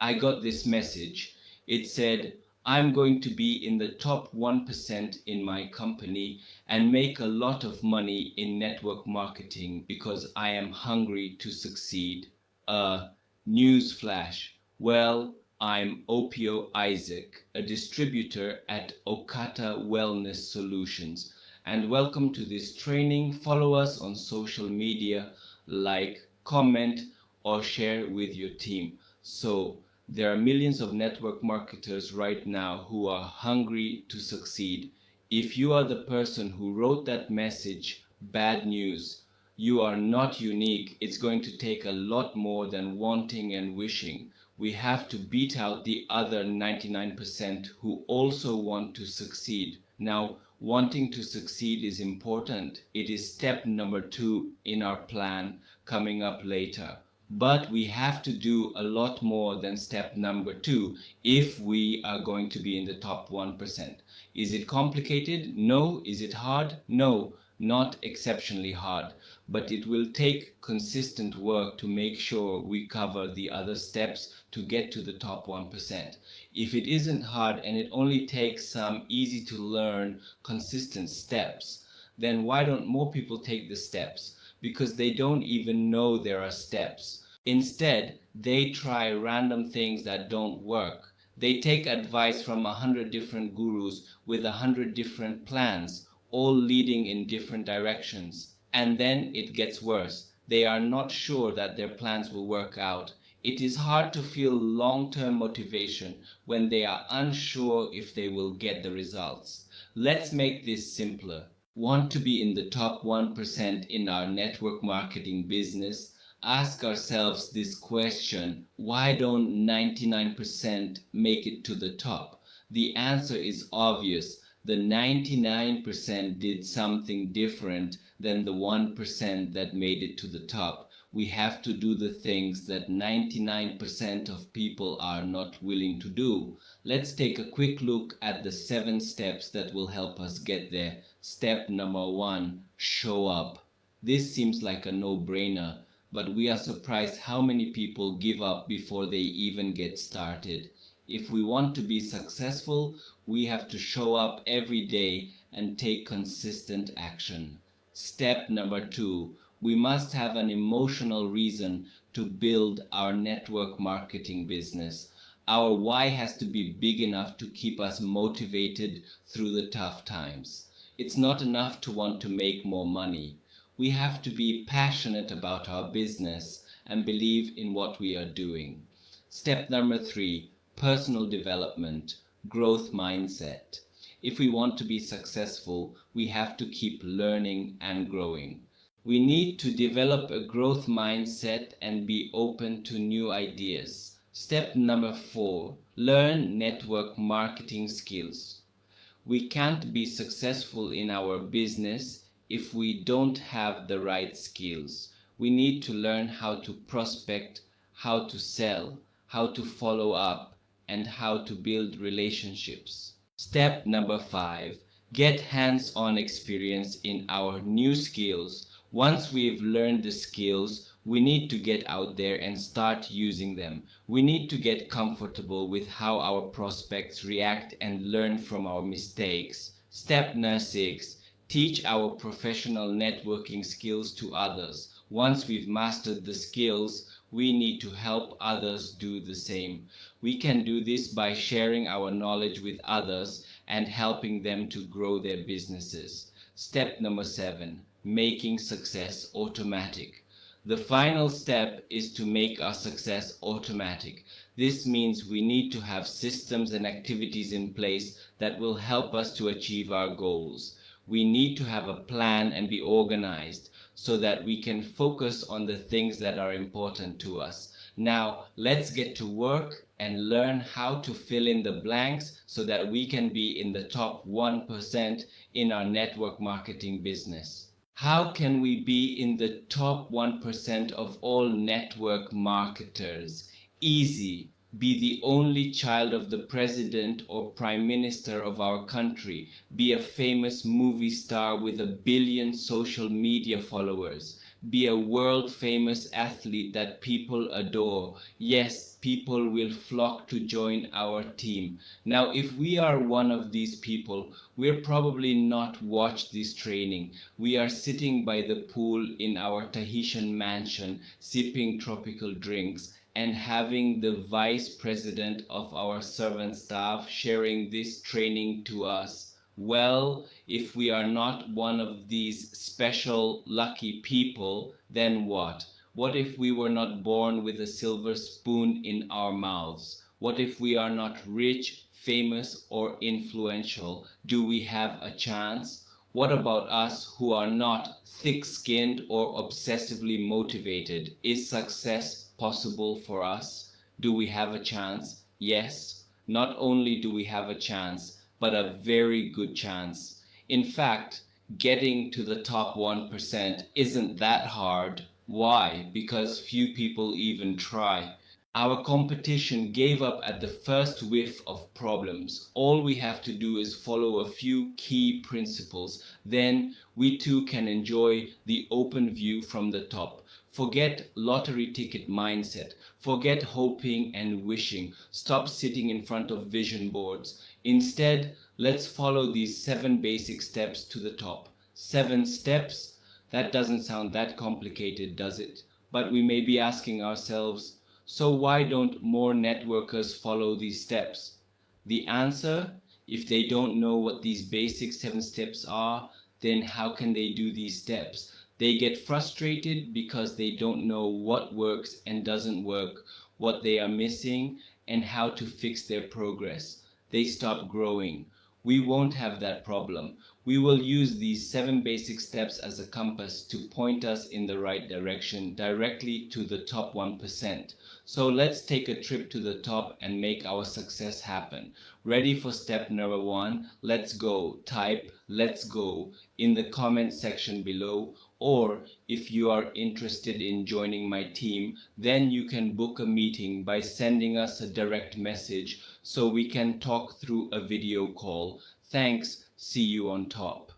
I got this message. It said, I'm going to be in the top 1% in my company and make a lot of money in network marketing because I am hungry to succeed. News flash. Well, I'm Opio Isaac, a distributor at Okata Wellness Solutions, and welcome to this training. Follow us on social media, like, comment, or share with your team. So, there are millions of network marketers right now who are hungry to succeed. If you are the person who wrote that message, bad news. You are not unique. It's going to take a lot more than wanting and wishing. We have to beat out the other 99% who also want to succeed. Now, wanting to succeed is important. It is step number 2 in our plan coming up later. But we have to do a lot more than step number 2 if we are going to be in the top 1%. Is it complicated? No. Is it hard? No, not exceptionally hard. But it will take consistent work to make sure we cover the other steps to get to the top 1%. If it isn't hard and it only takes some easy to learn, consistent steps, then why don't more people take the steps? Because they don't even know there are steps. Instead, they try random things that don't work. They take advice from 100 different gurus with 100 different plans, all leading in different directions. And then it gets worse. They are not sure that their plans will work out. It is hard to feel long-term motivation when they are unsure if they will get the results. Let's make this simpler. Want to be in the top 1% in our network marketing business? Ask ourselves this question: why don't 99% make it to the top? The answer is obvious. The 99% did something different than the 1% that made it to the top. We have to do the things that 99% of people are not willing to do. Let's take a quick look at the 7 steps that will help us get there. Step number 1, show up. This seems like a no-brainer, but we are surprised how many people give up before they even get started. If we want to be successful, we have to show up every day and take consistent action. Step number 2, we must have an emotional reason to build our network marketing business. Our why has to be big enough to keep us motivated through the tough times. It's not enough to want to make more money. We have to be passionate about our business and believe in what we are doing. Step number 3, personal development, growth mindset. If we want to be successful, we have to keep learning and growing. We need to develop a growth mindset and be open to new ideas. Step number 4, learn network marketing skills. We can't be successful in our business if we don't have the right skills. We need to learn how to prospect, how to sell, how to follow up, and how to build relationships. Step number 5, get hands-on experience in our new skills. Once we've learned the skills, we need to get out there and start using them. We need to get comfortable with how our prospects react and learn from our mistakes. Step number 6, teach our professional networking skills to others. Once we've mastered the skills, we need to help others do the same. We can do this by sharing our knowledge with others and helping them to grow their businesses. Step number 7, making success automatic. The final step is to make our success automatic. This means we need to have systems and activities in place that will help us to achieve our goals. We need to have a plan and be organized so that we can focus on the things that are important to us. Now, let's get to work and learn how to fill in the blanks so that we can be in the top 1% in our network marketing business. How can we be in the top 1% of all network marketers? Easy. Be the only child of the president or prime minister of our country. Be a famous movie star with 1 billion social media followers. be a world famous athlete that people adore. Yes, people will flock to join our team. Now, if we are one of these people, we're probably not watched this training. We are sitting by the pool in our Tahitian mansion, sipping tropical drinks, and having the vice president of our servant staff sharing this training to us. Well, if we are not one of these special lucky people, then what? What if we were not born with a silver spoon in our mouths? What if we are not rich, famous, or influential? Do we have a chance? What about us who are not thick-skinned or obsessively motivated? Is success possible for us? Do we have a chance? Yes. Not only do we have a chance, but a very good chance. In fact, getting to the top 1% isn't that hard. Why? Because few people even try. Our competition gave up at the first whiff of problems. All we have to do is follow a few key principles. Then we too can enjoy the open view from the top. Forget lottery ticket mindset. Forget hoping and wishing. Stop sitting in front of vision boards. Instead, let's follow these 7 basic steps to the top. 7 steps? That doesn't sound that complicated, does it? But we may be asking ourselves, so why don't more networkers follow these steps? The answer, if they don't know what these basic 7 steps are, then how can they do these steps? They get frustrated because they don't know what works and doesn't work, what they are missing, and how to fix their progress. They stop growing. We won't have that problem. We will use these 7 basic steps as a compass to point us in the right direction, directly to the top 1%. So let's take a trip to the top and make our success happen. Ready for step number 1? Let's go. Type "let's go" in the comment section below, or if you are interested in joining my team, then you can book a meeting by sending us a direct message so we can talk through a video call. Thanks. See you on top.